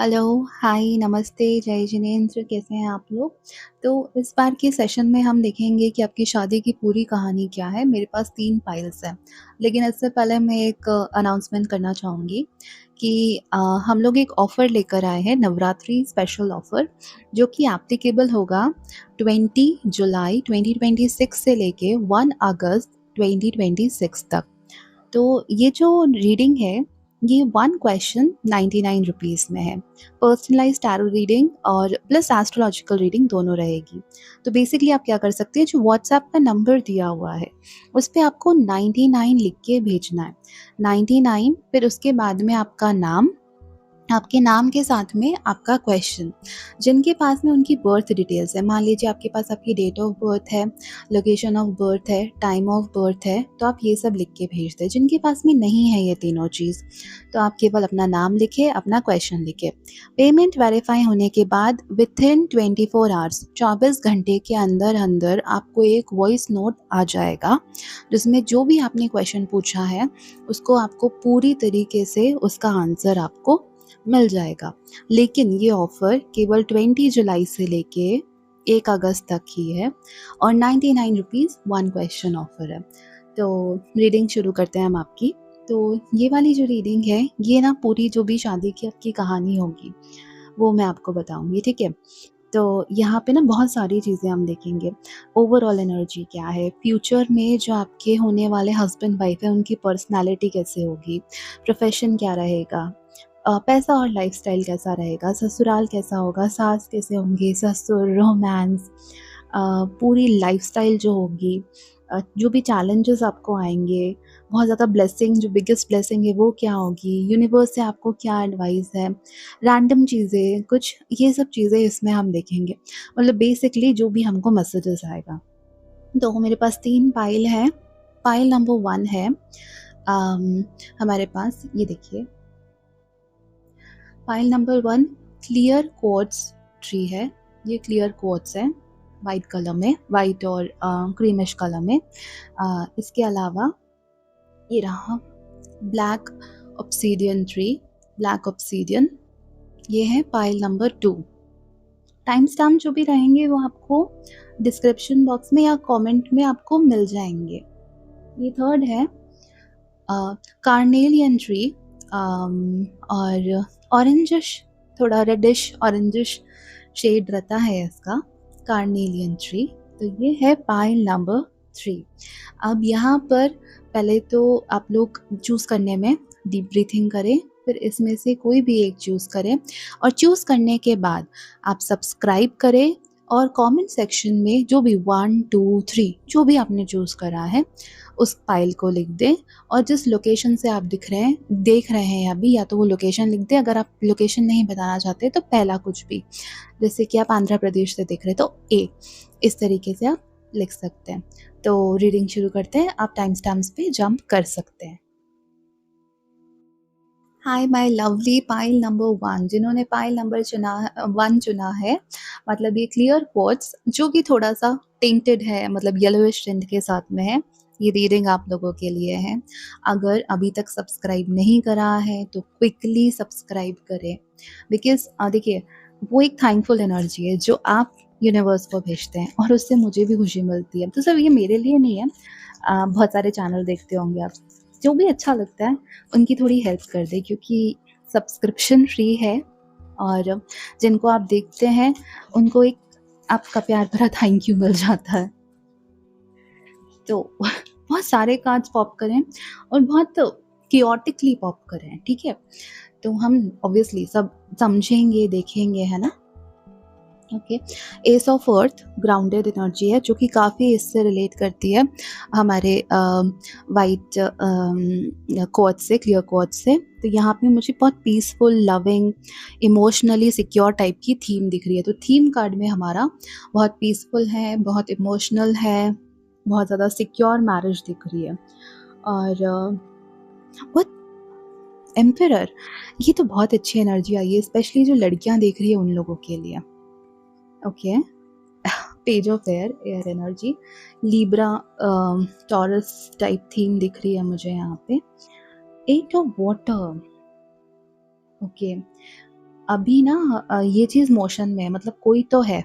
Hello, हाय, नमस्ते, जय जिनेंद्र, कैसे हैं आप लोग? तो इस बार के सेशन में हम देखेंगे कि आपकी शादी की पूरी कहानी क्या है। मेरे पास 3 फाइल्स हैं, लेकिन इससे पहले मैं एक अनाउंसमेंट करना चाहूँगी कि हम लोग एक ऑफ़र लेकर आए हैं, नवरात्रि स्पेशल ऑफ़र, जो कि एप्लीकेबल होगा 20 जुलाई 2026 से लेके 1 अगस्त 2026 तक। तो ये जो रीडिंग है, ये 1 क्वेश्चन 99 रुपीज़ में है। पर्सनलाइज़्ड टैरो रीडिंग और प्लस एस्ट्रोलॉजिकल रीडिंग दोनों रहेगी। तो बेसिकली आप क्या कर सकते हैं, जो व्हाट्सएप का नंबर दिया हुआ है, उस पे आपको 99 लिख के भेजना है। 99 फिर उसके बाद में आपका नाम, आपके नाम के साथ में आपका क्वेश्चन, जिनके पास में उनकी बर्थ डिटेल्स है, मान लीजिए आपके पास आपकी डेट ऑफ बर्थ है, लोकेशन ऑफ बर्थ है, टाइम ऑफ बर्थ है, तो आप ये सब लिख के भेज दें। जिनके पास में नहीं है ये तीनों चीज़, तो आप केवल अपना नाम लिखें, अपना क्वेश्चन लिखें। पेमेंट वेरीफाई होने के बाद विथिन 24 आवर्स, 24 घंटे के अंदर अंदर आपको एक वॉइस नोट आ जाएगा, जिसमें जो भी आपने क्वेश्चन पूछा है उसको आपको पूरी तरीके से उसका आंसर आपको मिल जाएगा। लेकिन ये ऑफ़र केवल 20 जुलाई से लेके 1 अगस्त तक ही है और 99 रुपीज़ 1 क्वेश्चन ऑफ़र है। तो रीडिंग शुरू करते हैं हम आपकी। तो ये वाली जो रीडिंग है, ये ना पूरी जो भी शादी की आपकी कहानी होगी, वो मैं आपको बताऊँगी, ठीक है? तो यहाँ पे ना बहुत सारी चीज़ें हम देखेंगे। ओवरऑल एनर्जी क्या है, फ्यूचर में जो आपके होने वाले हस्बैंड वाइफ है उनकी पर्सनैलिटी कैसे होगी, प्रोफ़ेशन क्या रहेगा, पैसा और लाइफ़स्टाइल कैसा रहेगा, ससुराल कैसा होगा, सास कैसे होंगे, ससुर, रोमांस, पूरी लाइफ़स्टाइल जो होगी, जो भी चैलेंजेस आपको आएँगे, बहुत ज़्यादा ब्लेसिंग, जो बिगेस्ट ब्लेसिंग है वो क्या होगी, यूनिवर्स से आपको क्या एडवाइस है, रैंडम चीज़ें कुछ, ये सब चीज़ें इसमें हम देखेंगे। मतलब बेसिकली जो भी हमको मैसेजेस आएगा। तो मेरे पास 3 पाइल हैं। पाइल नंबर 1 है, हमारे पास ये देखिए, pile number 1 clear quartz tree है। ये क्लियर क्वार्ट्ज है, वाइट कलर में, वाइट और क्रीमिश कलर में। इसके अलावा ये रहा black obsidian tree, black obsidian, ये है पाइल नंबर 2। टाइम स्टैम्प जो भी रहेंगे वो आपको डिस्क्रिप्शन बॉक्स में या कमेंट में आपको मिल जाएंगे। ये थर्ड है कार्नेलियन ट्री, और ऑरेंजिश, थोड़ा रेडिश ऑरेंजिश शेड रहता है इसका, कार्नेलियन ट्री। तो ये है पाइल नंबर 3। अब यहाँ पर पहले तो आप लोग चूज़ करने में डीप ब्रीथिंग करें, फिर इसमें से कोई भी एक चूज़ करें और चूज़ करने के बाद आप सब्सक्राइब करें और कमेंट सेक्शन में जो भी 1, 2, 3 जो भी आपने चूज़ करा है उस फाइल को लिख दें। और जिस लोकेशन से आप देख रहे हैं अभी, या तो वो लोकेशन लिख दें। अगर आप लोकेशन नहीं बताना चाहते तो पहला कुछ भी, जैसे कि आप आंध्र प्रदेश से देख रहे हैं तो ए, इस तरीके से आप लिख सकते हैं। तो रीडिंग शुरू करते हैं, आप टाइम स्टैम्प्स पे जंप कर सकते हैं। Hi my lovely pile number 1, जिन्होंने पाइल नंबर 1 चुना है, मतलब ये क्लियर क्वार्ट्ज जो कि थोड़ा सा टिंटेड है, मतलब येलोइश टिंट के साथ में है, ये रीडिंग आप लोगों के लिए है। अगर अभी तक सब्सक्राइब नहीं करा है तो क्विकली सब्सक्राइब करें, बिकॉज देखिए, वो एक थैंकफुल एनर्जी है जो आप यूनिवर्स को भेजते हैं और उससे मुझे भी खुशी मिलती है। तो सिर्फ ये मेरे लिए नहीं है, बहुत सारे चैनल देखते होंगे आप, जो भी अच्छा लगता है उनकी थोड़ी हेल्प कर दें, क्योंकि सब्सक्रिप्शन फ्री है और जिनको आप देखते हैं उनको एक आपका प्यार भरा थैंक यू मिल जाता है। तो बहुत सारे कार्ड्स पॉप करें और बहुत कियोटिकली पॉप करें, ठीक है? तो हम ऑब्वियसली सब समझेंगे, देखेंगे, है ना? Okay, ace of earth grounded energy है, जो कि काफ़ी इससे रिलेट करती है हमारे वाइट क्वार्ट्ज से, क्लियर क्वार्ट्ज से। तो यहाँ पे मुझे बहुत peaceful, loving, emotionally secure type की थीम दिख रही है। तो थीम कार्ड में हमारा बहुत पीसफुल है, बहुत इमोशनल है, बहुत ज़्यादा सिक्योर मैरिज दिख रही है। और बहुत एम्परर, ये तो बहुत अच्छी एनर्जी आई है, स्पेशली जो लड़कियाँ देख रही है उन लोगों के लिए। Okay, page of air, air energy, Libra, taurus type theme दिख रही है मुझे यहाँ पे। एट ऑफ वाटर, ओके, अभी ना ये चीज़ मोशन में है, मतलब कोई तो है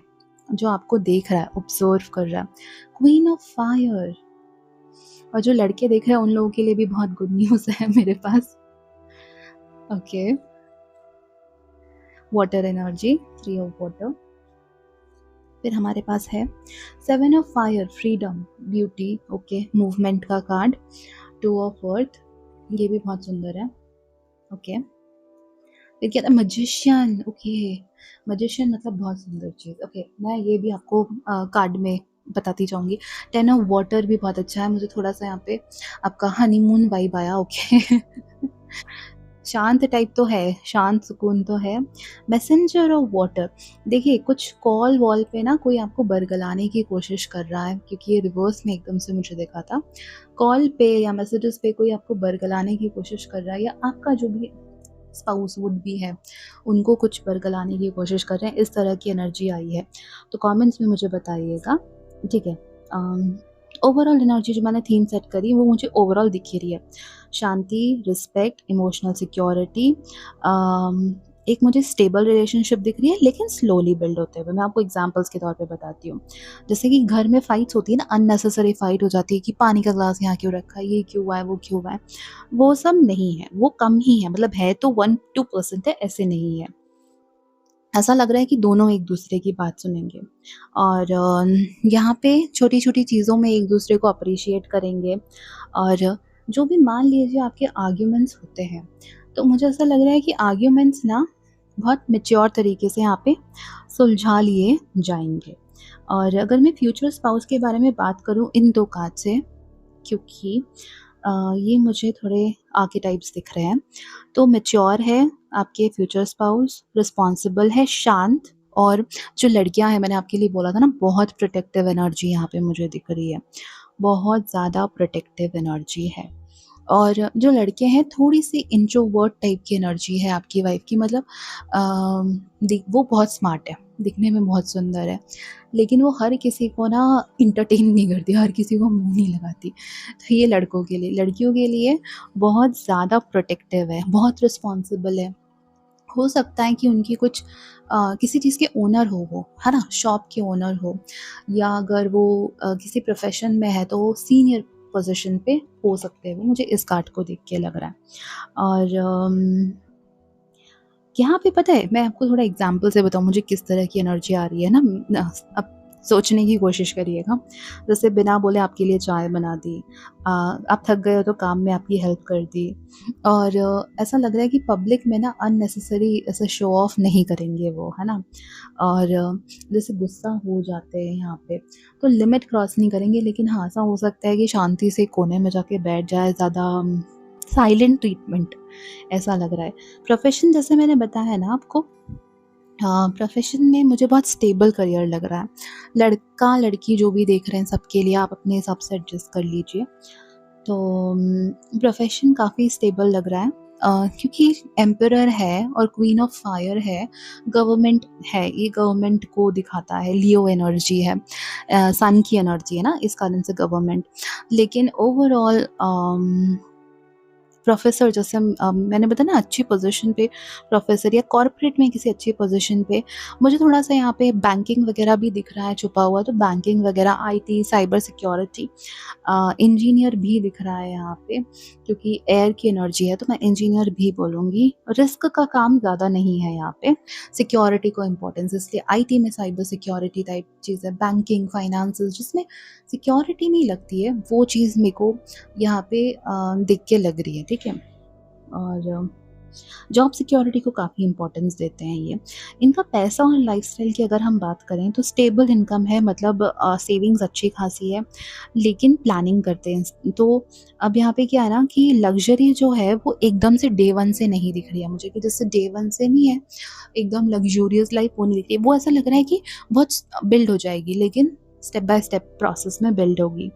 जो आपको देख रहा है, ऑब्जर्व कर रहा है। Queen of fire. और जो लड़के देख रहे हैं उन लोगों के लिए भी बहुत गुड न्यूज़ है मेरे पास। Okay, water energy, 3 of water. फिर हमारे पास है 7 of fire, freedom, beauty, okay, movement का कार्ड। 2 ऑफ अर्थ, ये भी बहुत सुंदर है। ओके, फिर क्या था, मजिशियन। ओके, मजिशियन मतलब बहुत सुंदर चीज़। ओके, मैं ये भी आपको कार्ड में बताती जाऊंगी। 10 ऑफ वाटर भी बहुत अच्छा है। मुझे थोड़ा सा यहाँ पे आपका हनीमून वाइब आया। ओके शांत टाइप तो है, शांत सुकून तो है। मैसेंजर ऑफ वाटर, देखिए कुछ कॉल वॉल पे ना कोई आपको बरगलाने की कोशिश कर रहा है, क्योंकि ये रिवर्स में एकदम से मुझे देखा था। कॉल पे या मैसेजेस पे कोई आपको बरगलाने की कोशिश कर रहा है, या आपका जो भी स्पाउस वुड भी है उनको कुछ बरगलाने की कोशिश कर रहे हैं, इस तरह की एनर्जी आई है। तो कमेंट्स में मुझे बताइएगा, ठीक है। ओवरऑल एनर्जी जो मैंने थीम सेट करी वो मुझे ओवरऑल दिख ही रही है। शांति, रिस्पेक्ट, इमोशनल सिक्योरिटी, एक मुझे स्टेबल रिलेशनशिप दिख रही है, लेकिन स्लोली बिल्ड होते हुए। मैं आपको एग्जांपल्स के तौर पे बताती हूँ। जैसे कि घर में फाइट्स होती है ना, अननेसेसरी फाइट हो जाती है कि पानी का ग्लास यहाँ क्यों रखा है, ये क्यों हुआ है, वो क्यों हुआ है। वो सब नहीं है, वो कम ही है, मतलब है तो 1-2% है, ऐसे नहीं है। ऐसा लग रहा है कि दोनों एक दूसरे की बात सुनेंगे, और यहाँ पे छोटी छोटी चीज़ों में एक दूसरे को अप्रिशिएट करेंगे। और जो भी मान लीजिए आपके आर्ग्यूमेंट्स होते हैं, तो मुझे ऐसा लग रहा है कि आर्ग्यूमेंट्स ना बहुत मेच्योर तरीके से यहाँ पे सुलझा लिए जाएंगे। और अगर मैं फ्यूचर स्पाउस के बारे में बात करूँ इन 2 कार्ड से, क्योंकि ये मुझे थोड़े आर्केटाइप्स दिख रहे हैं। तो मैच्योर है आपके फ्यूचर स्पाउस, रिस्पॉन्सिबल है, शांत। और जो लड़कियां हैं, मैंने आपके लिए बोला था ना, बहुत प्रोटेक्टिव एनर्जी यहाँ पे मुझे दिख रही है, बहुत ज़्यादा प्रोटेक्टिव एनर्जी है। और जो लड़के हैं, थोड़ी सी इंट्रोवर्ट टाइप की एनर्जी है आपकी वाइफ की, मतलब वो बहुत स्मार्ट है, दिखने में बहुत सुंदर है, लेकिन वो हर किसी को ना इंटरटेन नहीं करती, हर किसी को मुंह नहीं लगाती। तो ये लड़कों के लिए, लड़कियों के लिए बहुत ज़्यादा प्रोटेक्टिव है, बहुत रिस्पॉन्सिबल है। हो सकता है कि उनकी कुछ किसी चीज़ के ओनर हो वो, है ना, शॉप के ओनर हो, या अगर वो किसी प्रोफेशन में है तो वो सीनियर पोजीशन पे हो सकते हैं वो, मुझे इस कार्ड को देख के लग रहा है। और यहाँ पे पता है, मैं आपको थोड़ा एग्जाम्पल से बताऊँ मुझे किस तरह की एनर्जी आ रही है ना। अब सोचने की कोशिश करिएगा। जैसे बिना बोले आपके लिए चाय बना दी, आप थक गए हो तो काम में आपकी हेल्प कर दी। और ऐसा लग रहा है कि पब्लिक में ना अननेसेसरी ऐसे शो ऑफ नहीं करेंगे वो, है ना। और जैसे गुस्सा हो जाते हैं यहाँ पे, तो लिमिट क्रॉस नहीं करेंगे, लेकिन हाँ, ऐसा हो सकता है कि शांति से कोने में जाके बैठ जाए, ज़्यादा साइलेंट ट्रीटमेंट, ऐसा लग रहा है। प्रोफेशन जैसे मैंने बताया ना आपको, हाँ, प्रोफेशन में मुझे बहुत स्टेबल करियर लग रहा है। लड़का लड़की जो भी देख रहे हैं, सबके लिए आप अपने हिसाब से एडजस्ट कर लीजिए। तो प्रोफेशन काफ़ी स्टेबल लग रहा है, क्योंकि एम्परर है और क्वीन ऑफ फायर है, गवर्नमेंट है, ये गवर्नमेंट को दिखाता है, लियो एनर्जी है, सन की एनर्जी है ना, इस कारण से गवर्नमेंट। लेकिन ओवरऑल प्रोफ़ेसर, जैसे मैंने बताया ना, अच्छी पोज़ीशन पे प्रोफ़ेसर या कॉर्पोरेट में किसी अच्छी पोज़ीशन पे, मुझे थोड़ा-सा यहाँ पे बैंकिंग वग़ैरह भी दिख रहा है छुपा हुआ, तो बैंकिंग वग़ैरह, आईटी, साइबर सिक्योरिटी, इंजीनियर भी दिख रहा है यहाँ पे, क्योंकि एयर की एनर्जी है तो मैं इंजीनियर भी बोलूँगी। रिस्क का काम ज़्यादा नहीं है यहाँ पे, सिक्योरिटी को इम्पोर्टेंस, इसलिए आईटी में साइबर सिक्योरिटी टाइप चीज़ है, बैंकिंग, फाइनेंसेस जिसमें सिक्योरिटी नहीं लगती है, वो चीज़ मेरे को यहाँ पे देख के लग रही है, ठीक है। और जॉब सिक्योरिटी को काफ़ी इम्पोर्टेंस देते हैं ये। इनका पैसा और लाइफ़स्टाइल की अगर हम बात करें तो स्टेबल इनकम है, मतलब सेविंग्स अच्छी खासी है, लेकिन प्लानिंग करते हैं। तो अब यहाँ पे क्या है ना कि लग्ज़री जो है वो एकदम से डे 1 से नहीं दिख रही है मुझे, कि जैसे डे 1 से नहीं है, एकदम लग्ज़ूरियस लाइफ़ वो नहीं दिख रही है। वो ऐसा लग रहा है कि बहुत बिल्ड हो जाएगी, लेकिन स्टेप बाय स्टेप प्रोसेस में बिल्ड होगी।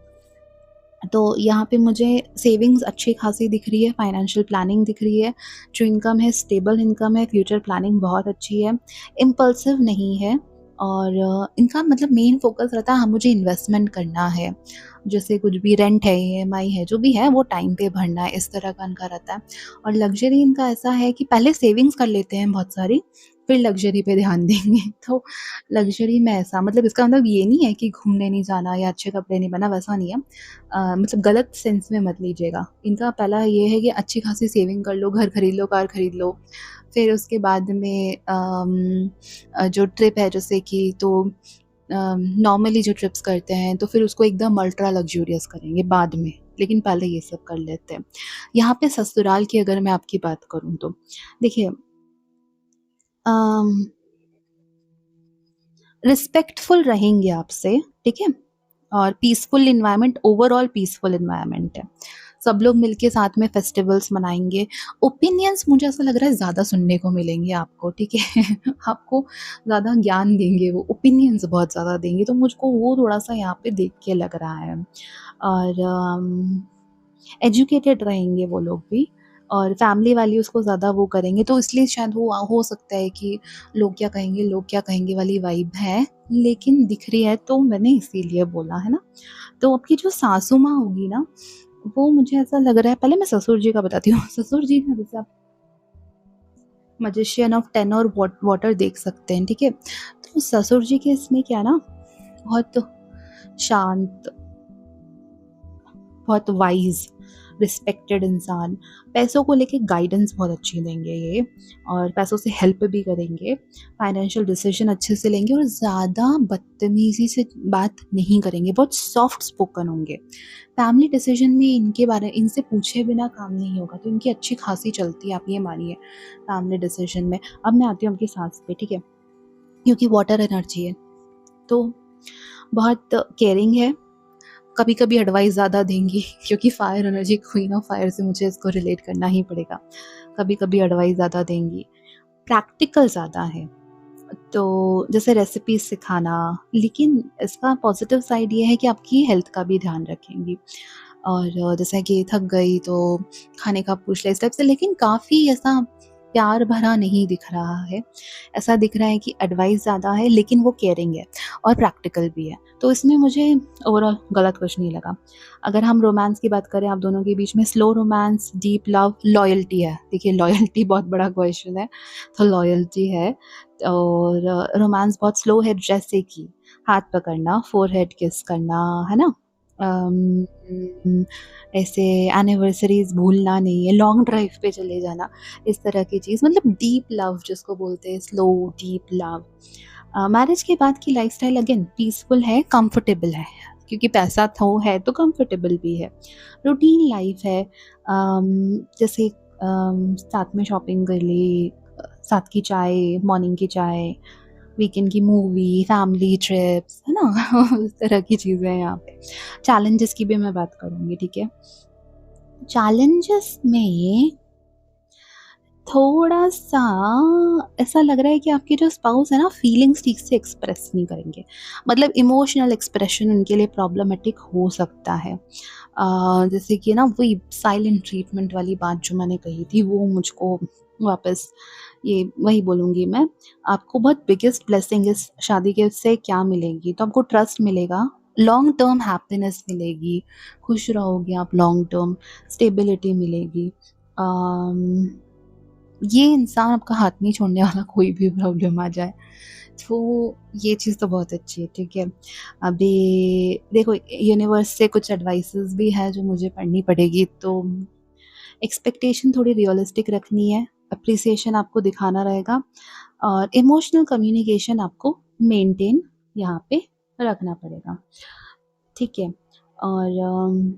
तो यहाँ पे मुझे सेविंग्स अच्छी खासी दिख रही है, फाइनेंशियल प्लानिंग दिख रही है, जो इनकम है स्टेबल इनकम है, फ्यूचर प्लानिंग बहुत अच्छी है, इम्पल्सिव नहीं है। और इनका मतलब मेन फोकस रहता है, हाँ, मुझे इन्वेस्टमेंट करना है, जैसे कुछ भी रेंट है, ईएमआई है, जो भी है वो टाइम पे भरना है, इस तरह का इनका रहता है। और लग्जरी इनका ऐसा है कि पहले सेविंग्स कर लेते हैं बहुत सारी, फिर लग्ज़री पे ध्यान देंगे। तो लग्ज़री में ऐसा मतलब इसका मतलब ये नहीं है कि घूमने नहीं जाना या अच्छे कपड़े नहीं पहनना, वैसा नहीं है। मतलब गलत सेंस में मत लीजिएगा। इनका पहला ये है कि अच्छी खासी सेविंग कर लो, घर खरीद लो, कार खरीद लो। फिर उसके बाद में जो ट्रिप है जैसे कि तो नॉर्मली जो ट्रिप्स करते हैं तो फिर उसको एकदम अल्ट्रा लग्ज़ूरियस करेंगे बाद में, लेकिन पहले ये सब कर लेते हैं। यहाँ पे ससुराल की अगर मैं आपकी बात करूँ तो देखिए अम, रिस्पेक्टफुल रहेंगे आपसे, ठीक है? और peaceful environment overall peaceful environment है। सब लोग मिलके साथ में फेस्टिवल्स मनाएँगे। ओपिनियंस मुझे ऐसा लग रहा है ज़्यादा सुनने को मिलेंगे आपको, ठीक है? आपको ज़्यादा ज्ञान देंगे वो, ओपिनियंस बहुत ज़्यादा देंगे, तो मुझको वो थोड़ा-सा यहाँ पे देख के लग रहा है। और एजुकेटेड रहेंगे वो लोग भी और फैमिली वैल्यूज़ को ज़्यादा वो करेंगे, तो इसलिए शायद वो हो सकता है कि लोग क्या कहेंगे वाली वाइब है, लेकिन दिख रही है तो मैंने इसीलिए बोला, है ना? तो आपकी जो सासू माँ होगी ना, वो मुझे ऐसा लग रहा है पहले मैं ससुर जी का बताती हूँ। ससुर जी ना जैसे आप मैजिशियन ऑफ 10 और वाटर देख सकते हैं, ठीक है? तो ससुर जी के इसमें क्या है ना, बहुत शांत, बहुत वाइज़, रिस्पेक्टेड इंसान, पैसों को लेके गाइडेंस बहुत अच्छी देंगे ये और पैसों से हेल्प भी करेंगे, फाइनेंशियल डिसीजन अच्छे से लेंगे और ज़्यादा बदतमीज़ी से बात नहीं करेंगे, बहुत सॉफ्ट स्पोकन होंगे। फैमिली डिसीजन में इनसे पूछे बिना काम नहीं होगा, तो इनकी अच्छी खासी चलती है, आप ये मानिए फैमिली डिसीजन में। अब मैं आती हूँ आपकी सास पे, ठीक है? क्योंकि वाटर एनर्जी है, तो बहुत केयरिंग है, कभी-कभी एडवाइस ज़्यादा देंगी क्योंकि fire energy queen of fire से मुझे इसको रिलेट करना ही पड़ेगा। कभी-कभी एडवाइस ज़्यादा देंगी, प्रैक्टिकल ज़्यादा है, तो जैसे रेसिपीज़ सिखाना, लेकिन इसका पॉज़िटिव साइड ये है कि आपकी हेल्थ का भी ध्यान रखेंगी और जैसे कि थक गई तो खाने का पूछ लिया इस टाइप से, लेकिन काफ़ी ऐसा प्यार भरा नहीं दिख रहा है। ऐसा दिख रहा है कि एडवाइस ज़्यादा है लेकिन वो केयरिंग है और प्रैक्टिकल भी है। तो इसमें मुझे ओवरऑल गलत कुछ नहीं लगा। अगर हम रोमांस की बात करें आप दोनों के बीच में slow romance, deep love, loyalty है। देखिए लॉयल्टी बहुत बड़ा क्वेश्चन है, तो लॉयल्टी है और रोमांस बहुत स्लो है जैसे कि हाथ पकड़ना, फोरहेड किस करना, है ना? ऐसे एनिवर्सरीज़ भूलना नहीं है, लॉन्ग ड्राइव पे चले जाना, इस तरह की चीज़ मतलब डीप लव जिसको बोलते हैं, स्लो डीप लव। मैरिज के बाद की लाइफ़स्टाइल अगेन पीसफुल है, कंफर्टेबल है, क्योंकि पैसा तो है तो कंफर्टेबल भी है। रूटीन लाइफ़ है जैसे साथ में शॉपिंग कर ली, साथ की चाय, मॉर्निंग की चाय, वीकेंड की मूवी, फैमिली ट्रिप्स, है ना? उस तरह की चीज़ें हैं यहाँ पे। चैलेंजेस की भी मैं बात करूँगी, ठीक है? चैलेंजेस में थोड़ा-सा ऐसा लग रहा है कि आपके जो स्पाउस है ना फीलिंग्स ठीक से एक्सप्रेस नहीं करेंगे। मतलब इमोशनल एक्सप्रेशन उनके लिए प्रॉब्लमैटिक हो सकता है। जैसे कि ना वही साइलेंट ट्रीटमेंट वाली बात जो मैंने कही थी वो मुझको वापस ये वही बोलूँगी मैं। आपको बहुत बिगेस्ट ब्लेसिंग इस शादी के से क्या मिलेगी? तो आपको ट्रस्ट मिलेगा, लॉन्ग टर्म हैप्पीनेस मिलेगी, खुश रहोगे आप लॉन्ग टर्म, स्टेबिलिटी मिलेगी। अम ये इंसान आपका हाथ नहीं छोड़ने वाला कोई भी प्रॉब्लम आ जाए। तो ये चीज़ तो बहुत अच्छी है, ठीक है। अभी देखो यूनिवर्स से कुछ एडवाइसेज़ भी है जो मुझे पढ़नी पड़ेगी तो एक्सपेक्टेशन थोड़ी रियलिस्टिक रखनी है, एप्रिसिएशन आपको दिखाना रहेगा और इमोशनल कम्युनिकेशन आपको मेंटेन यहाँ पे रखना पड़ेगा, ठीक है। और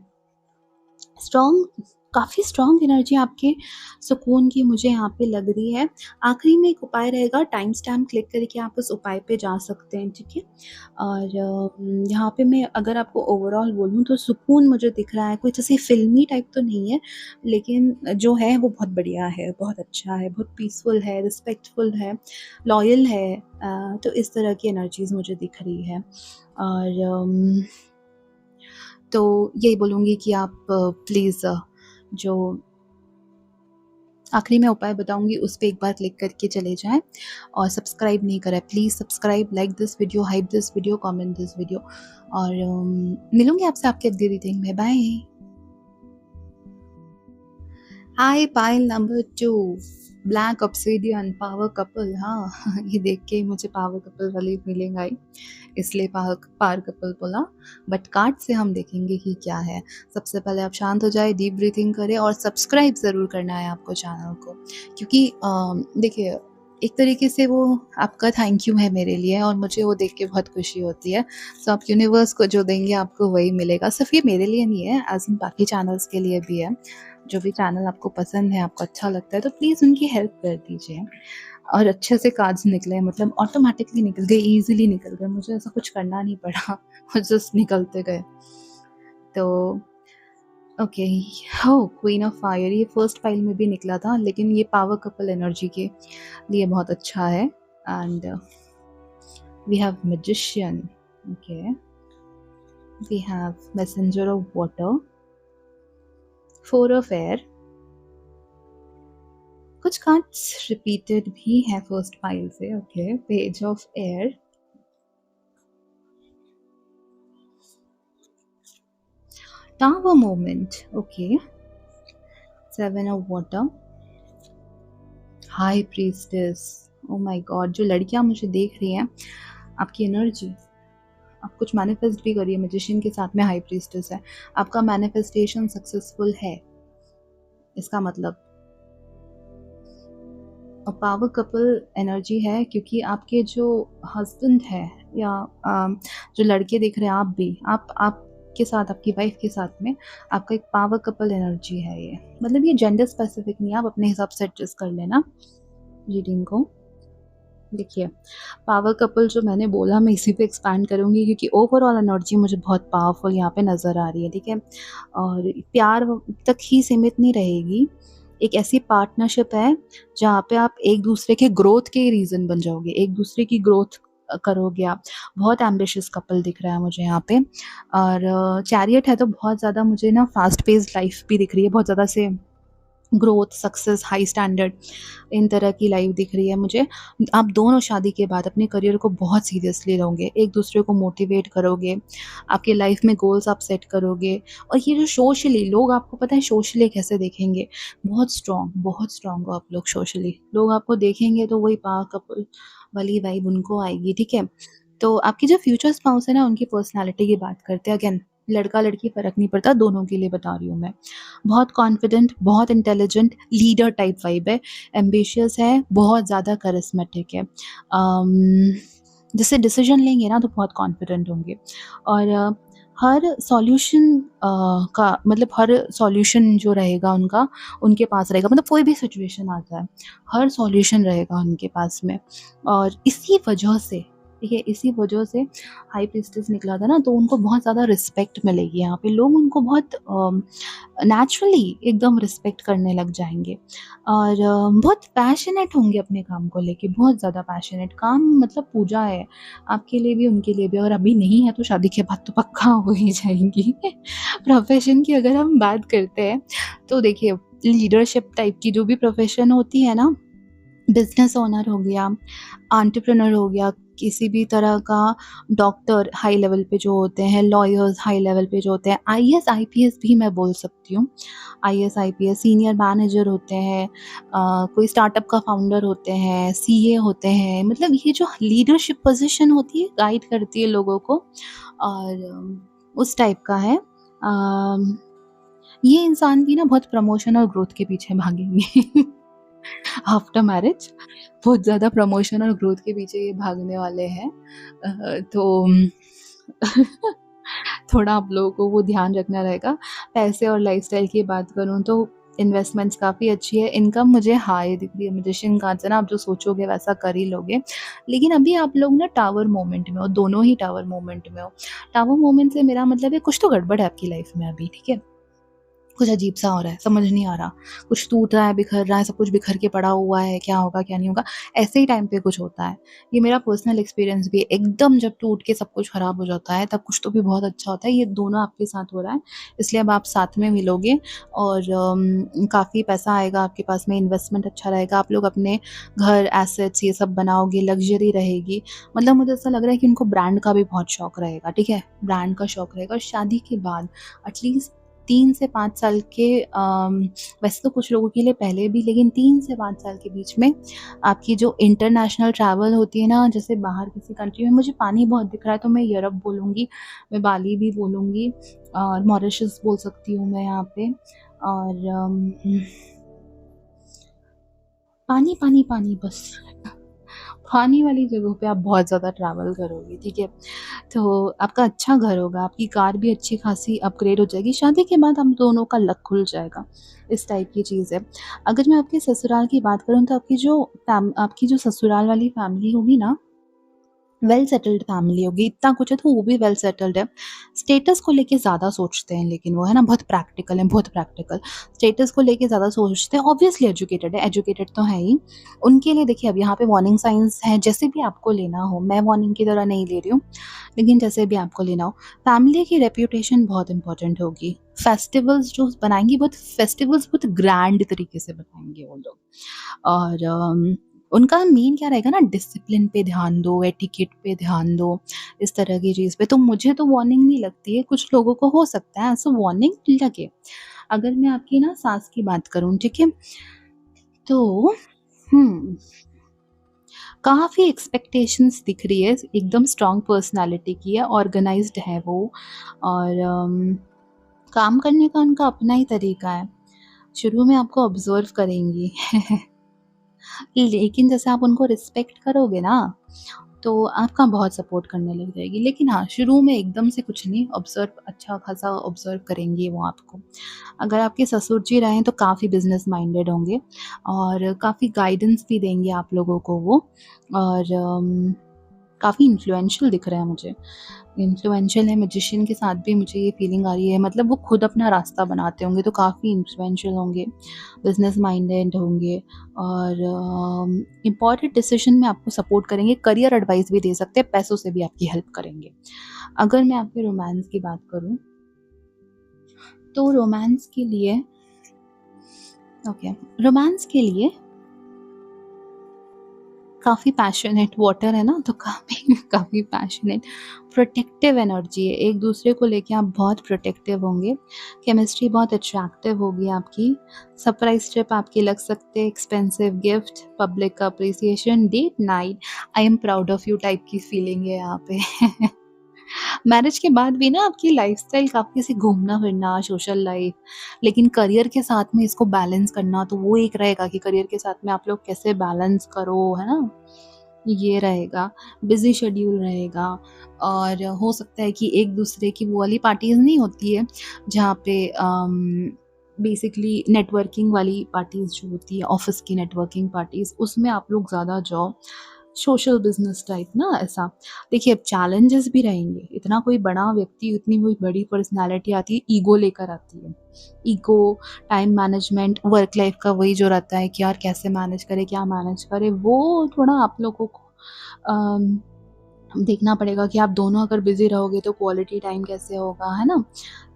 स्ट्रॉन्ग काफ़ी स्ट्रॉन्ग एनर्जी आपके सुकून की मुझे यहाँ पे लग रही है। आखिरी में एक उपाय रहेगा टाइम स्टैम्प क्लिक करके आप उस उपाय पे जा सकते हैं, ठीक है? और यहाँ पे मैं अगर आपको ओवरऑल बोलूँ तो सुकून मुझे दिख रहा है, कुछ ऐसी फ़िल्मी टाइप तो नहीं है, लेकिन जो है वो बहुत बढ़िया है, बहुत अच्छा है, बहुत पीसफुल है, रिस्पेक्टफुल है, लॉयल है तो इस तरह की एनर्जीज़ मुझे दिख रही है। और तो यही बोलूँगी कि आप प्लीज़ जो आखिरी में उपाय बताऊँगी उस पे एक बार क्लिक करके चले जाएँ और सब्सक्राइब नहीं करा है please subscribe, like this video, hype this video, comment this video और मिलूँगी आपसे आपके अगली रीडिंग में। Bye. Hi pile number 2। Black obsidian power couple, हाँ ये देख के ही मुझे पावर कपल वाली फीलिंग आई, इसलिए पावर पावर कपल बोला। बट कार्ड से हम देखेंगे कि क्या है। सबसे पहले आप शांत हो जाए, डीप ब्रीथिंग करें और सब्सक्राइब ज़रूर करना है आपको चैनल को, क्योंकि देखिए एक तरीके से वो आपका थैंक यू है मेरे लिए, और मुझे वो देख के बहुत खुशी होती है। सो आप यूनिवर्स को जो देंगे आपको वही मिलेगा। सिर्फ ये मेरे लिए नहीं है, एज इन बाकी चैनल्स के लिए भी है। जो भी चैनल आपको पसंद है, आपको अच्छा लगता है, तो प्लीज़ उनकी हेल्प कर दीजिए। और अच्छे से कार्ड्स निकले, मतलब ऑटोमेटिकली निकल गए, ईजिली निकल गए, मुझे ऐसा कुछ करना नहीं पड़ा वो जस्ट निकलते गए। तो ओके, हो क्वीन ऑफ फायर, ये फर्स्ट पाइल में भी निकला था, लेकिन ये पावर कपल एनर्जी के लिए बहुत अच्छा है। And we have magician, okay, we have messenger of water, four of air, कुछ कार्ड्स रिपीटेड भी है फर्स्ट पाइल से, okay, page of air, tower moment, okay, seven of water, high priestess. Oh my god, जो लड़कियां मुझे देख रही हैं, आपकी एनर्जी, आप कुछ मैनिफेस्ट भी करिए। मैजिशियन के साथ में हाई प्रीस्टेस है, आपका मैनिफेस्टेशन सक्सेसफुल है, इसका मतलब। और पावर कपल एनर्जी है, क्योंकि आपके जो हस्बैंड है या जो लड़के देख रहे हैं, आप भी, आप के साथ, आपकी वाइफ के साथ में आपका एक पावर कपल एनर्जी है। ये मतलब ये जेंडर स्पेसिफिक नहीं है, आप अपने हिसाब से एडजस्ट कर लेना रीडिंग को। देखिए पावर कपल जो मैंने बोला, मैं इसी पे एक्सपैंड करूँगी, क्योंकि ओवरऑल एनर्जी मुझे बहुत पावरफुल यहाँ पे नज़र आ रही है, ठीक है। और प्यार तक ही सीमित नहीं रहेगी, एक ऐसी पार्टनरशिप है जहाँ पे आप एक दूसरे के ग्रोथ के रीज़न बन जाओगे, एक दूसरे की ग्रोथ करोगे आप। बहुत एम्बिशियस कपल दिख रहा है मुझे यहाँ पे। और चैरियट है तो बहुत ज़्यादा मुझे ना फास्ट पेस्ड लाइफ भी दिख रही है, बहुत ज़्यादा से ग्रोथ, सक्सेस, हाई स्टैंडर्ड, इन तरह की लाइफ दिख रही है मुझे। आप दोनों शादी के बाद अपने करियर को बहुत सीरियसली लोगे, एक दूसरे को मोटिवेट करोगे, आपके लाइफ में गोल्स आप सेट करोगे। और ये जो सोशली लोग, आपको पता है सोशली कैसे देखेंगे, बहुत स्ट्रॉन्ग हो आप लोग सोशली। लोग आपको देखेंगे तो वही पावर कपल वाली वाइब उनको आएगी, ठीक है। तो आपकी जो फ्यूचर स्पाउस है ना, उनकी पर्सनैलिटी की बात करते हैं। अगेन लड़का लड़की फ़र्क नहीं पड़ता, दोनों के लिए बता रही हूँ मैं। बहुत कॉन्फिडेंट, बहुत इंटेलिजेंट, लीडर टाइप वाइब है, एम्बिशियस है, बहुत ज़्यादा करिस्मेटिक है। जैसे डिसीजन लेंगे ना तो बहुत कॉन्फिडेंट होंगे। और हर सॉल्यूशन का मतलब हर सॉल्यूशन जो रहेगा उनका, उनके पास रहेगा, मतलब कोई भी सिचुएशन आ जाए, हर सॉल्यूशन रहेगा उनके पास में। और इसी वजह से, ठीक है, इसी वजह से हाई प्रीस्टेस निकला था ना, तो उनको बहुत ज़्यादा रिस्पेक्ट मिलेगी यहाँ पे। लोग उनको बहुत नेचुरली एकदम रिस्पेक्ट करने लग जाएंगे। और बहुत पैशनेट होंगे अपने काम को लेके, बहुत ज़्यादा पैशनेट। काम मतलब पूजा है आपके लिए भी, उनके लिए भी। और अभी नहीं है तो शादी के बाद तो पक्का हो ही जाएंगी प्रोफेशन की अगर हम बात करते हैं तो देखिए, लीडरशिप टाइप की जो भी प्रोफेशन होती है ना, बिजनेस ओनर हो गया, एंटरप्रेन्योर हो गया, किसी भी तरह का डॉक्टर हाई लेवल पे जो होते हैं, लॉयर्स हाई लेवल पे जो होते हैं, आईएएस आईपीएस भी मैं बोल सकती हूँ। आईएएस आईपीएस सीनियर मैनेजर होते हैं, कोई स्टार्टअप का फाउंडर होते हैं, सीए होते हैं, मतलब ये जो लीडरशिप पोजीशन होती है, गाइड करती है लोगों को, और उस टाइप का है। ये इंसान भी ना बहुत प्रमोशन और ग्रोथ के पीछे भागेंगे आफ्टर मैरिज, बहुत ज़्यादा प्रमोशन और ग्रोथ के पीछे ये भागने वाले हैं। तो थोड़ा आप लोगों को वो ध्यान रखना रहेगा। पैसे और लाइफ़स्टाइल की बात करूँ तो इन्वेस्टमेंट्स काफ़ी अच्छी है, इनकम मुझे हाई दिख रही है। मैजिशियन कार्ड से ना आप जो सोचोगे वैसा कर ही लोगे। लेकिन अभी आप लोग ना टावर मोमेंट में हो, दोनों ही टावर मोमेंट में हो। टावर मोमेंट से मेरा मतलब है कुछ तो गड़बड़ है आपकी लाइफ़ में अभी, ठीक है? कुछ अजीब-सा हो रहा है, समझ नहीं आ रहा। कुछ टूट रहा है, बिखर रहा है, सब कुछ बिखर के पड़ा हुआ है, क्या होगा, क्या नहीं होगा, ऐसे ही टाइम पे कुछ होता है। ये मेरा पर्सनल एक्सपीरियंस भी है, एकदम जब टूट के सब कुछ खराब हो जाता है, तब कुछ तो भी बहुत अच्छा होता है। ये दोनों आपके साथ हो रहा है, इसलिए अब आप साथ में मिलोगे और काफ़ी पैसा आएगा आपके पास में, इन्वेस्टमेंट अच्छा रहेगा, आप लोग अपने घर, एसेट्स ये सब बनाओगे, लग्ज़री रहेगी। मतलब मुझे ऐसा लग रहा है कि उनको ब्रांड का भी बहुत शौक रहेगा, ठीक है? ब्रांड का शौक रहेगा और शादी के बाद एटलीस्ट 3 से 5 साल के वैसे तो कुछ लोगों के लिए पहले भी, लेकिन 3 से 5 साल के बीच में आपकी जो इंटरनेशनल ट्रैवल होती है ना, जैसे बाहर किसी कंट्री में मुझे पानी बहुत दिख रहा है तो मैं यूरोप बोलूँगी, मैं बाली भी बोलूँगी और मॉरिशस बोल सकती हूँ मैं यहाँ पे। और पानी, पानी, पानी बस। पानी वाली जगहों पे आप बहुत ज़्यादा ट्रैवल करोगे, ठीक है? तो आपका अच्छा घर होगा, आपकी कार भी अच्छी खासी अपग्रेड हो जाएगी, शादी के बाद हम दोनों का लक खुल जाएगा, इस टाइप की चीज़ है। अगर मैं आपके ससुराल की बात करूँ तो आपकी जो ससुराल वाली फैमिली होगी ना, वेल सेटल्ड फैमिली होगी, इतना कुछ है तो वो भी वेल सेटल्ड है। स्टेटस को लेके ज़्यादा सोचते हैं, लेकिन वो है ना बहुत प्रैक्टिकल हैं, बहुत प्रैक्टिकल। स्टेटस को लेके ज़्यादा सोचते हैं, ऑब्वियसली एजुकेटेड है, एजुकेटेड तो है ही। उनके लिए देखिए अब यहाँ पे वार्निंग साइन्स हैं, जैसे भी आपको लेना हो, मैं वार्निंग की तरह नहीं ले रही हूँ, लेकिन जैसे भी आपको लेना हो, फैमिली की रेपुटेशन बहुत इंपॉर्टेंट होगी। फेस्टिवल्स जो बनाएँगी, बहुत ग्रैंड तरीके से बनाएँगे वो लोग। और उनका मेन क्या रहेगा ना, डिसिप्लिन पे ध्यान दो, एटिकेट पे ध्यान दो, इस तरह की चीज़ पे। तो मुझे तो वार्निंग नहीं लगती है, कुछ लोगों को हो सकता है ऐसा वार्निंग लगे। अगर मैं आपकी ना सास की बात करूँ, ठीक है? तो हुँ, काफ़ी एक्सपेक्टेशंस दिख रही है, एकदम स्ट्रॉन्ग पर्सनैलिटी की है, ऑर्गनाइज़्ड है वो और काम करने का उनका अपना ही तरीका है। शुरू में आपको ऑब्ज़र्व करेंगी लेकिन जैसे आप उनको रिस्पेक्ट करोगे ना, तो आपका बहुत सपोर्ट करने लग जाएगी। लेकिन हाँ, शुरू में एकदम से कुछ नहीं, ऑब्ज़र्व अच्छा खासा ऑब्ज़र्व करेंगी वो आपको। अगर आपके ससुर जी रहें तो काफ़ी बिज़नेस माइंडेड होंगे और काफ़ी गाइडेंस भी देंगे आप लोगों को वो और काफ़ी इन्फ्लुएंशियल दिख रहे हैं मुझे। इन्फ्लुएंशियल है, मैजिशियन के साथ भी मुझे ये फीलिंग आ रही है, मतलब वो खुद अपना रास्ता बनाते होंगे तो काफ़ी इन्फ्लुएंशियल होंगे, बिज़नेस माइंडेड होंगे और इम्पॉर्टेंट डिसीजन में आपको सपोर्ट करेंगे, करियर एडवाइस भी दे सकते हैं, पैसों से भी आपकी हेल्प करेंगे। अगर मैं आपके रोमांस की बात करूँ, तो रोमांस के लिए ओके, रोमांस के लिए काफ़ी पैशनेट वाटर है ना, तो काफ़ी काफ़ी पैशनेट, प्रोटेक्टिव एनर्जी है, एक दूसरे को लेके आप बहुत प्रोटेक्टिव होंगे, केमिस्ट्री बहुत अट्रैक्टिव होगी आपकी, सरप्राइज ट्रिप आपके लग सकते हैं, एक्सपेंसिव गिफ्ट, पब्लिक का appreciation, date night, I am proud of you type की फीलिंग है यहाँ पे मैरिज के बाद भी ना आपकी लाइफ़स्टाइल काफ़ी ऐसे घूमना-फिरना, सोशल लाइफ़, लेकिन करियर के साथ में इसको बैलेंस करना तो वो एक रहेगा कि करियर के साथ में आप लोग कैसे बैलेंस करो, है ना? ये रहेगा, बिज़ी शेड्यूल रहेगा और हो सकता है कि एक-दूसरे की वो वाली पार्टीज़ नहीं होती है, जहाँ पे बेसिकली नेटवर्किंग वाली पार्टीज़ जो होती है, ऑफ़िस की नेटवर्किंग पार्टीज़, उसमें आप लोग ज़्यादा जाओ, सोशल बिज़नेस टाइप ना ऐसा। देखिए अब चैलेंजेस भी रहेंगे, इतना कोई बड़ा व्यक्ति, इतनी कोई बड़ी पर्सनैलिटी आती है, ईगो लेकर आती है। Ego, time management, work life का वही जो रहता है कि यार कैसे मैनेज करें, क्या मैनेज करें, वो थोड़ा आप लोगों को अम, देखना पड़ेगा कि आप दोनों अगर बिज़ी रहोगे तो क्वालिटी टाइम कैसे होगा, है ना?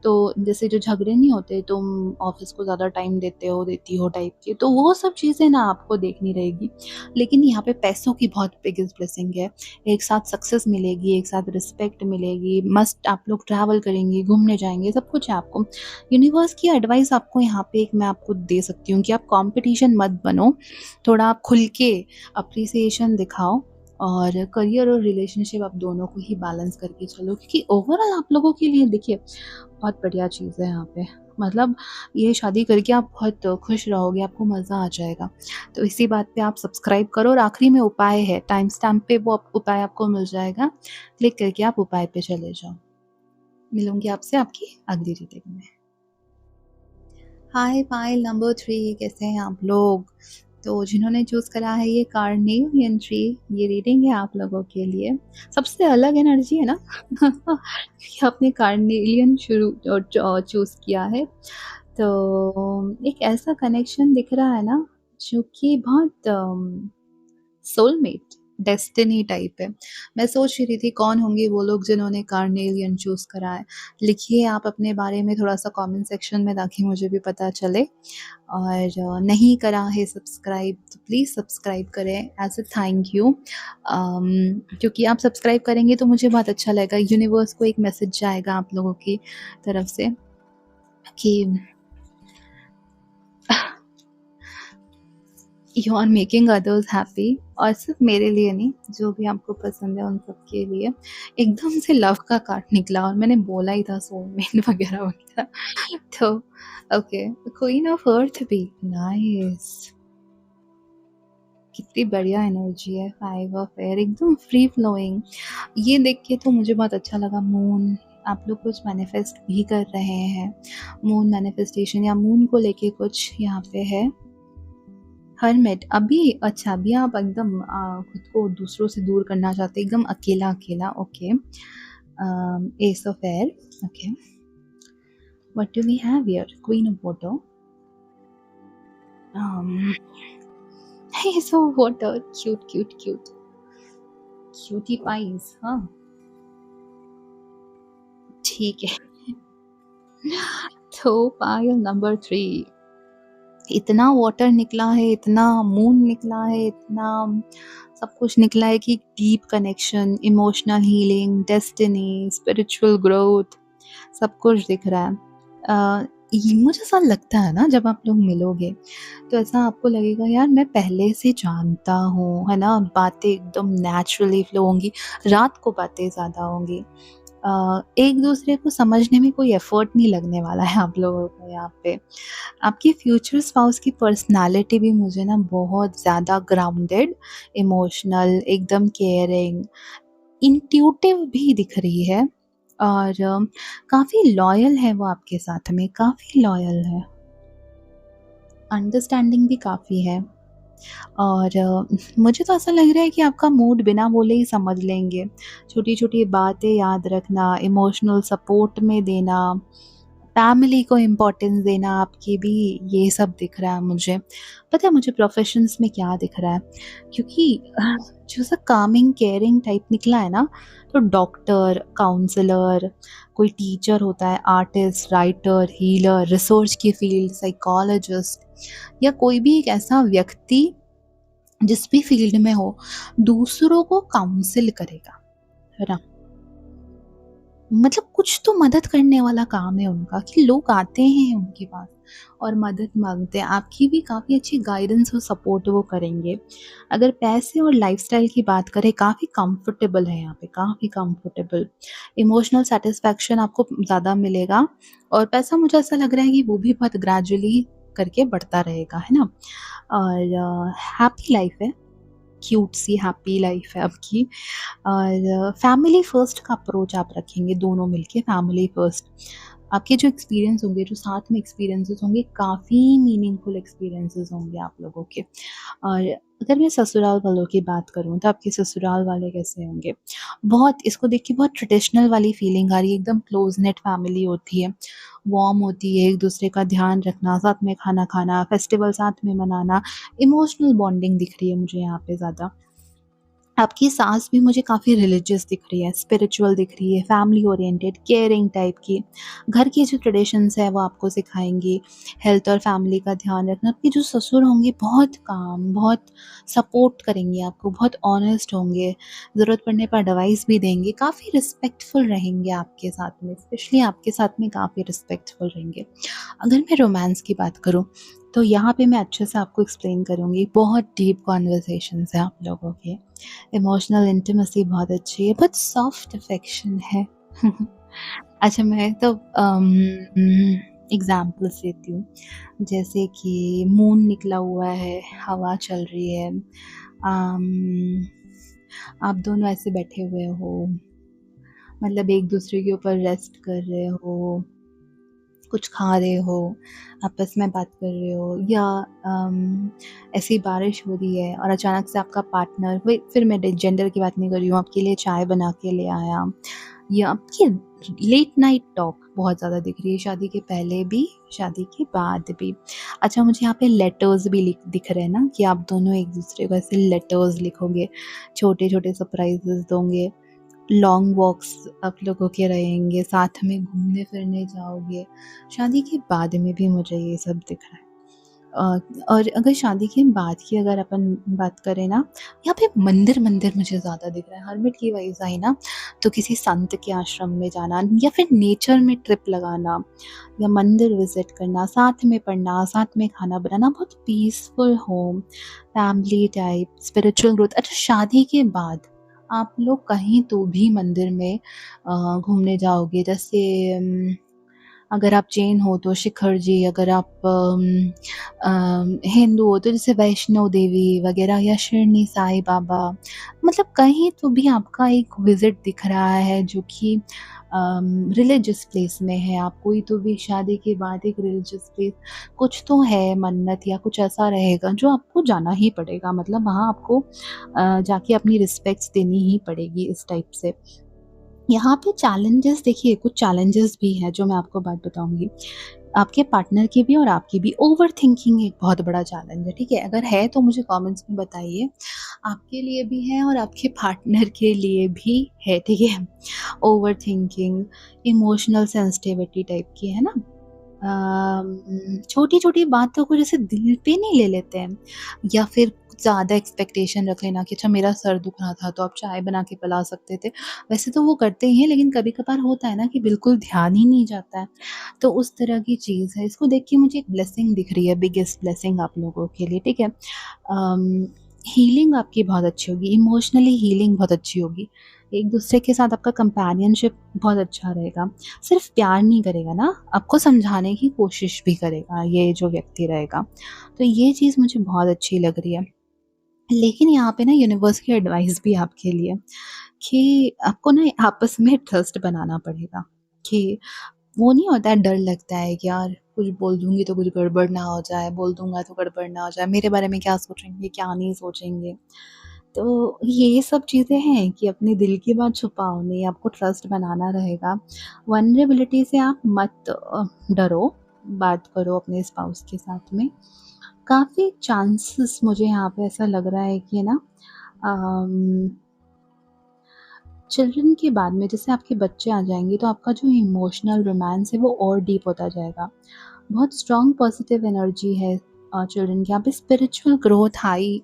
तो जैसे जो झगड़े नहीं होते, तुम ऑफ़िस को ज़्यादा टाइम देते हो, देती हो टाइप के, तो वो सब चीज़ें ना आपको देखनी रहेगी। लेकिन यहाँ पे पैसों की बहुत बिगेस्ट ब्लेसिंग है। एक साथ सक्सेस मिलेगी, एक साथ रिस्पेक्ट मिलेगी, मस्त आप लोग ट्रैवल करेंगे, घूमने जाएँगे, सब कुछ है आपको। यूनिवर्स की एडवाइस आपको यहाँ पे एक मैं आपको दे सकती हूँ कि आप कॉम्पिटिशन मत बनो, थोड़ा आप खुल के एप्रिसिएशन दिखाओ और करियर और रिलेशनशिप आप दोनों को ही बैलेंस करके चलो, क्योंकि ओवरऑल आप लोगों के लिए देखिए बहुत बढ़िया चीज़ है यहाँ पे। मतलब ये शादी करके आप बहुत खुश रहोगे, आपको मज़ा आ जाएगा। तो इसी बात पे आप सब्सक्राइब करो और आखिरी में उपाय है, टाइम स्टैम्प पे वो उपाय आपको मिल जाएगा, क्लिक करके आप उपाय पे चले जाओ। मिलूँगी आपसे आपकी अगली रीडिंग में। हाय पाइल नंबर 3, कैसे हैं आप लोग? तो जिन्होंने चूज़ करा है ये कार्नेलियन ट्री, ये रीडिंग है आप लोगों के लिए। सबसे अलग एनर्जी है ना? कि आपने कार्नेलियन चूज़ किया है। तो एक ऐसा कनेक्शन दिख रहा है ना, जो कि बहुत सोलमेट, डेस्टिनी टाइप है। मैं सोच रही थी कौन होंगे वो लोग जिन्होंने कार्नेलियन चूज़ करा है। लिखिए आप अपने बारे में थोड़ा-सा कमेंट सेक्शन में, ताकि मुझे भी पता चले और नहीं करा है सब्सक्राइब तो प्लीज़ सब्सक्राइब करें एज़ अ थैंक यू। क्योंकि आप सब्सक्राइब करेंगे तो मुझे बहुत अच्छा लगेगा, यूनिवर्स को एक मैसेज जाएगा आप लोगों की तरफ से। कि you are making others happy, और सिर्फ मेरे लिए नहीं, जो भी आपको पसंद है उन सब के लिए। एकदम से लव का कार्ड निकला और मैंने बोला ही था सोलमेट वगैरह वगैरह। तो ओके, क्वीन ऑफ अर्थ भी नाइस, कितनी बढ़िया एनर्जी है। फाइव ऑफ एयर एकदम फ्री फ्लोइंग, ये देख के तो मुझे बहुत अच्छा लगा। मून, आप लोग कुछ मैनिफेस्ट भी कर रहे हैं, मून मैनिफेस्टेशन या मून को लेके कुछ यहाँ पे है। हर्मिट, अभी अच्छा, अभी आप एकदम खुद को दूसरों से दूर करना चाहते, एकदम अकेला अकेला। Okay, ace of air. Okay, what do we have here? Queen of water, ace of water, cute cute cute, cutie pies. हाँ ठीक है। तो पायल नंबर 3, इतना वाटर निकला है, इतना मून निकला है, इतना सब कुछ निकला है कि deep connection, emotional healing, destiny, spiritual growth, सब कुछ दिख रहा है। मुझे ऐसा लगता है ना, जब आप लोग मिलोगे तो ऐसा आपको लगेगा यार मैं पहले से जानता हूँ, है ना, बातें एकदम नेचुरली फ्लो होंगी, रात को बातें ज़्यादा होंगी। एक दूसरे को समझने में कोई एफर्ट नहीं लगने वाला है आप लोगों को यहाँ पे। आपकी फ्यूचर स्पाउस की पर्सनालिटी भी मुझे ना बहुत ज़्यादा ग्राउंडेड, इमोशनल, एकदम केयरिंग, इंट्यूटिव भी दिख रही है, और काफ़ी लॉयल है वो आपके साथ में, काफ़ी लॉयल है, अंडरस्टैंडिंग भी काफ़ी है। और मुझे तो ऐसा लग रहा है कि आपका मूड बिना बोले ही समझ लेंगे। छोटी छोटी बातें याद रखना, इमोशनल सपोर्ट में देना, फैमिली को इम्पोर्टेंस देना, आपकी भी ये सब दिख रहा है मुझे। पता है मुझे प्रोफेशंस में क्या दिख रहा है? क्योंकि जो सा कामिंग केयरिंग टाइप निकला है ना, तो डॉक्टर, काउंसलर, कोई टीचर होता है, आर्टिस्ट, राइटर, हीलर, रिसर्च की फील्ड, साइकोलॉजिस्ट, या कोई भी एक ऐसा व्यक्ति जिस भी फील्ड में हो, दूसरों को काउंसिल करेगा, है ना? मतलब कुछ तो मदद करने वाला काम है उनका, कि लोग आते हैं उनके पास और मदद मांगते हैं, आपकी भी काफ़ी अच्छी गाइडेंस और सपोर्ट वो करेंगे। अगर पैसे और लाइफस्टाइल की बात करें, काफ़ी कंफर्टेबल है यहाँ पे, काफ़ी कंफर्टेबल, इमोशनल सेटिस्फैक्शन आपको ज़्यादा मिलेगा, और पैसा मुझे ऐसा लग रहा है कि वो भी बहुत ग्रेजुअली करके बढ़ता रहेगा, है ना? और हैप्पी लाइफ है, क्यूट सी हैप्पी लाइफ है आपकी। और फैमिली फर्स्ट का अप्रोच आप रखेंगे दोनों मिलके, फैमिली फर्स्ट। आपके जो एक्सपीरियंस होंगे, जो साथ में एक्सपीरियंसेस होंगे, काफ़ी मीनिंगफुल एक्सपीरियंसेस होंगे आप लोगों के। और अगर मैं ससुराल वालों की बात करूँ, तो आपके ससुराल वाले कैसे होंगे? बहुत, इसको देख के बहुत ट्रेडिशनल वाली फीलिंग आ रही है, एकदम क्लोज नेट फैमिली होती है, वार्म होती है, एक दूसरे का ध्यान रखना, साथ में खाना खाना, फेस्टिवल साथ में मनाना, इमोशनल बॉन्डिंग दिख रही है मुझे यहाँ पे ज़्यादा। आपकी सास भी मुझे काफ़ी रिलीजियस दिख रही है, स्पिरिचुअल दिख रही है, फैमिली ओरिएंटेड, केयरिंग टाइप की। घर की जो ट्रेडिशंस है वो आपको सिखाएँगी, हेल्थ और फैमिली का ध्यान रखना। आपके जो ससुर होंगे बहुत काम, बहुत सपोर्ट करेंगे आपको, बहुत ऑनेस्ट होंगे, ज़रूरत पड़ने पर एडवाइस भी देंगे, काफ़ी रिस्पेक्टफुल रहेंगे आपके साथ में, स्पेशली आपके साथ में काफ़ी रिस्पेक्टफुल रहेंगे। अगर मैं रोमांस की बात करूँ, तो यहाँ पे मैं अच्छे से आपको एक्सप्लेन करूँगी, बहुत डीप कन्वर्सेशंस हैं आप लोगों के, इमोशनल इंटिमेसी बहुत अच्छी है, बहुत सॉफ्ट अफेक्शन है। अच्छा, मैं तो एग्ज़ाम्पल्स देती हूँ, जैसे कि मून निकला हुआ है, हवा चल रही है, आप दोनों ऐसे बैठे हुए हो, मतलब एक दूसरे के ऊपर रेस्ट कर रहे हो, कुछ खा रहे हो, आपस में बात कर रहे हो, या ऐसी बारिश हो रही है और अचानक से आपका पार्टनर, वही फिर मैं जेंडर की बात नहीं कर रही हूँ, आपके लिए चाय बना के ले आया, या आपकी लेट नाइट टॉक बहुत ज़्यादा दिख रही है, शादी के पहले भी, शादी के बाद भी। अच्छा, मुझे यहाँ पे लेटर्स भी दिख रहे हैं ना, कि आप दोनों एक दूसरे को ऐसे लेटर्स लिखोगे, छोटे छोटे सरप्राइजेस दोगे, लॉन्ग वॉक्स आप लोगों के रहेंगे, साथ में घूमने फिरने जाओगे। शादी के बाद में भी मुझे ये सब दिख रहा है। अ, और अगर शादी के बाद की अगर अपन बात करें ना, यहाँ पे मंदिर-मंदिर मुझे ज़्यादा दिख रहा है। हर्मिट की वाइब्स आई ना, तो किसी संत के आश्रम में जाना या फिर नेचर में ट्रिप लगाना या मंदिर विज़िट करना, साथ में पढ़ना, साथ में खाना बनाना, बहुत peaceful home, family type, spiritual growth. अच्छा, शादी के बाद आप लोग कहीं तो भी मंदिर में घूमने जाओगे, जैसे अगर आप जैन हो तो शिखर जी, अगर आप हिंदू हो तो जैसे वैष्णो देवी वगैरह या शिरडी साईं बाबा, मतलब कहीं तो भी आपका एक विज़िट दिख रहा है जो कि रिलीजियस प्लेस में है। आप कोई तो भी शादी के बाद एक रिलीजियस प्लेस, कुछ तो है, मन्नत या कुछ ऐसा रहेगा जो आपको जाना ही पड़ेगा, मतलब वहाँ आपको जाके अपनी रिस्पेक्ट्स देनी ही पड़ेगी, इस टाइप से। यहाँ पे चैलेंजेस देखिए, कुछ चैलेंजेस भी हैं जो मैं आपको बात बताऊँगी। आपके पार्टनर की भी और आपकी भी। ओवरथिंकिंग एक बहुत बड़ा चैलेंज है, ठीक है? अगर है तो मुझे कमेंट्स में बताइए। आपके लिए भी है और आपके पार्टनर के लिए भी है, ठीक है? ओवरथिंकिंग, इमोशनल सेंसिटिविटी टाइप की, है ना? छोटी-छोटी बातों को जैसे दिल पे नहीं ले लेते हैं, या फिर ज़्यादा एक्सपेक्टेशन रख लेना कि अच्छा मेरा सर दुख रहा था तो आप चाय बना के पिला सकते थे। वैसे तो वो करते ही हैं, लेकिन कभी-कभार होता है ना कि बिल्कुल ध्यान ही नहीं जाता है। तो उस तरह की चीज़ है। इसको देख के मुझे एक ब्लेसिंग दिख रही है, बिगेस्ट ब्लेसिंग आप लोगों के लिए, ठीक है? हीलिंग आपकी बहुत अच्छी होगी, इमोशनली हीलिंग बहुत अच्छी होगी। एक-दूसरे के साथ आपका कंपेनियनशिप बहुत अच्छा रहेगा। सिर्फ़ प्यार नहीं करेगा ना, आपको समझाने की कोशिश भी करेगा ये जो व्यक्ति रहेगा। तो ये चीज़ मुझे बहुत अच्छी लग रही है। लेकिन यहाँ पे ना यूनिवर्स की एडवाइस भी आपके लिए, कि आपको ना आपस में ट्रस्ट बनाना पड़ेगा, कि वो नहीं होता है, डर लगता है कि यार कुछ बोल दूँगी तो कुछ गड़बड़ ना हो जाए, बोल दूँगा तो गड़बड़ ना हो जाए, मेरे बारे में क्या सोचेंगे, क्या नहीं सोचेंगे। तो ये सब चीज़ें हैं कि अपने दिल की बात छुपाओ नहीं, आपको ट्रस्ट बनाना रहेगा। वल्नरेबिलिटी से आप मत डरो, बात करो अपने स्पाउस के साथ में। काफ़ी चांसेस मुझे यहाँ पे ऐसा लग रहा है कि ना, अम चिल्ड्रन के बाद में जैसे आपके बच्चे आ जाएँगे तो आपका जो इमोशनल रोमांस है वो और डीप होता जाएगा। बहुत स्ट्रॉन्ग पॉजिटिव एनर्जी है चिल्ड्रन की। यहाँ पे स्पिरिचुअल ग्रोथ हाई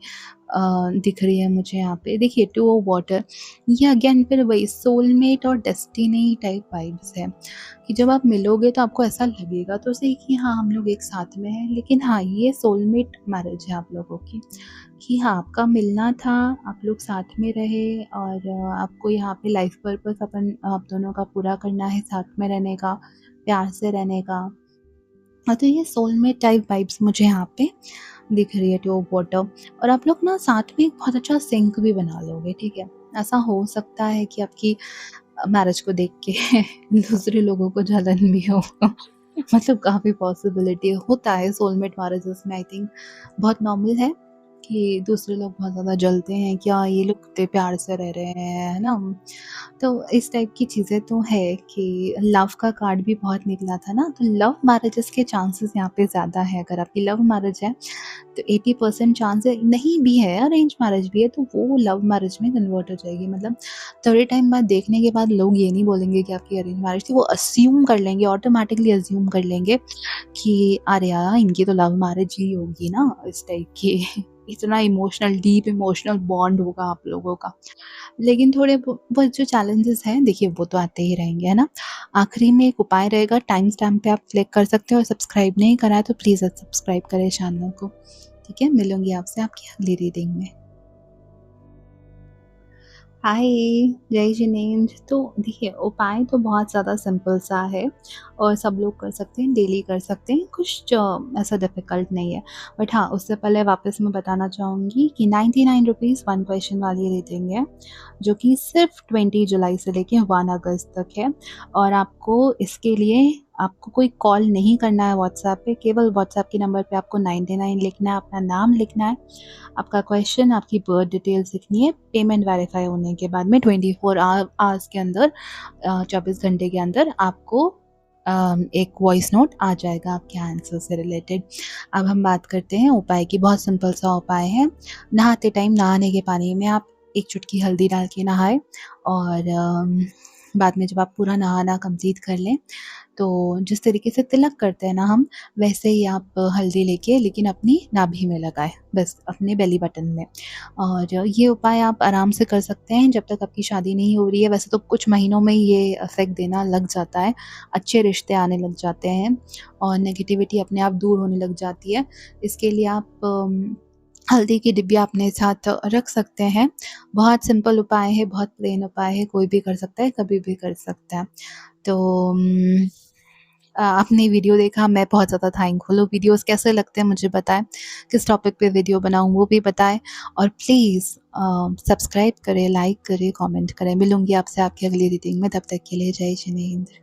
दिख रही है मुझे यहाँ पे। देखिए, टू ऑफ वाटर, ये अगेन फिर वही सोलमेट और डेस्टिनी टाइप वाइब्स है, कि जब आप मिलोगे तो आपको ऐसा लगेगा तो सही कि हाँ, हम लोग एक साथ में हैं। लेकिन हाँ, ये सोलमेट मैरिज है आप लोगों की, कि हाँ, आपका मिलना था, आप लोग साथ में रहे और आपको यहाँ पे लाइफ पर्पस आप दोनों का पूरा करना है, साथ में रहने का, प्यार से रहने का। हाँ, तो ये सोलमेट टाइप वाइब्स मुझे यहाँ पे दिख रही है, टू ऑफ वाटर। और आप लोग ना साथ में एक बहुत अच्छा सिंक भी बना लोगे, ठीक है? ऐसा हो सकता है कि आपकी मैरिज को देख के दूसरे लोगों को जलन भी हो। मतलब काफ़ी पॉसिबिलिटी होता है सोलमेट मैरिजेस में, आई थिंक बहुत नॉर्मल है कि दूसरे लोग बहुत ज़्यादा जलते हैं, क्या ये लोग कितने प्यार से रह रहे हैं, है ना? तो इस टाइप की चीज़ें तो है कि लव का कार्ड भी बहुत निकला था ना, तो लव मैरिजेस के चांसेस यहाँ पे ज़्यादा है। अगर आपकी लव मैरिज है तो 80% चांस है, नहीं भी है अरेंज मैरिज भी है तो वो लव मैरिज में कन्वर्ट हो जाएगी। मतलब थोड़े टाइम बाद देखने के बाद लोग ये नहीं बोलेंगे कि आपकी अरेंज मैरिज थी, वो अज्यूम कर लेंगे, ऑटोमेटिकली अज्यूम कर लेंगे कि अरे यार, इनकी तो लव मैरिज ही होगी ना, इस टाइप की। इतना इमोशनल, डीप इमोशनल बॉन्ड होगा आप लोगों का। लेकिन थोड़े बहुत जो चैलेंजेस हैं देखिए, वो तो आते ही रहेंगे, है ना? आखिरी में एक उपाय रहेगा, टाइम स्टैम्प पे आप क्लिक कर सकते हो, और सब्सक्राइब नहीं करा है तो प्लीज़ सब्सक्राइब करें चैनल को। ठीक है? मिलूँगी आपसे आपकी अगली रीडिंग में। हाय, जय जिनेंद्र। तो देखिए, उपाय तो बहुत ज़्यादा सिंपल सा है और सब लोग कर सकते हैं, डेली कर सकते हैं, कुछ ऐसा डिफ़िकल्ट नहीं है। बट हाँ, उससे पहले वापस मैं बताना चाहूँगी कि 99 रुपीज़ 1 क्वेश्चन वाली रीडिंग है, जो कि सिर्फ़ 20 जुलाई से लेके 1 अगस्त तक है। और आपको कोई कॉल नहीं करना है व्हाट्सएप पे, केवल व्हाट्सएप के नंबर पे आपको 99 लिखना है, अपना नाम लिखना है, आपका क्वेश्चन, आपकी बर्थ डिटेल्स लिखनी है। पेमेंट वेरीफाई होने के बाद में 24 आवर्स के अंदर, 24 घंटे के अंदर आपको एक वॉइस नोट आ जाएगा आपके आंसर से रिलेटेड। अब हम बात करते हैं उपाय की। बहुत सिंपल सा उपाय है। नहाते टाइम नहाने के पानी में आप 1 चुटकी हल्दी डाल के नहाएँ, और बाद में जब आप पूरा नहाना कंप्लीट कर लें तो जिस तरीके से तिलक करते हैं ना हम, वैसे ही आप हल्दी लेके लेकिन अपनी नाभि में लगाएँ, बस अपने बेली बटन में। और ये उपाय आप आराम से कर सकते हैं जब तक आपकी शादी नहीं हो रही है। वैसे तो कुछ महीनों में ही ये इफ़ेक्ट देना लग जाता है, अच्छे रिश्ते आने लग जाते हैं और नेगेटिविटी अपने आप दूर होने लग जाती है। इसके लिए आप हल्दी की डिब्बिया अपने साथ रख सकते हैं। बहुत सिंपल उपाय है, बहुत प्लेन उपाय है, कोई भी कर सकता है, कभी भी कर सकता है। तो आपने वीडियो देखा, मैं बहुत ज़्यादा थैंकफुल हूँ। वीडियोज़ कैसे लगते हैं मुझे बताएँ, किस टॉपिक पे वीडियो बनाऊँ वो भी बताएँ और प्लीज़ सब्सक्राइब करें, लाइक करें, कमेंट करें। मिलूँगी आपसे आपकी अगली रीडिंग में, तब तक के लिए जय जिनेंद्र।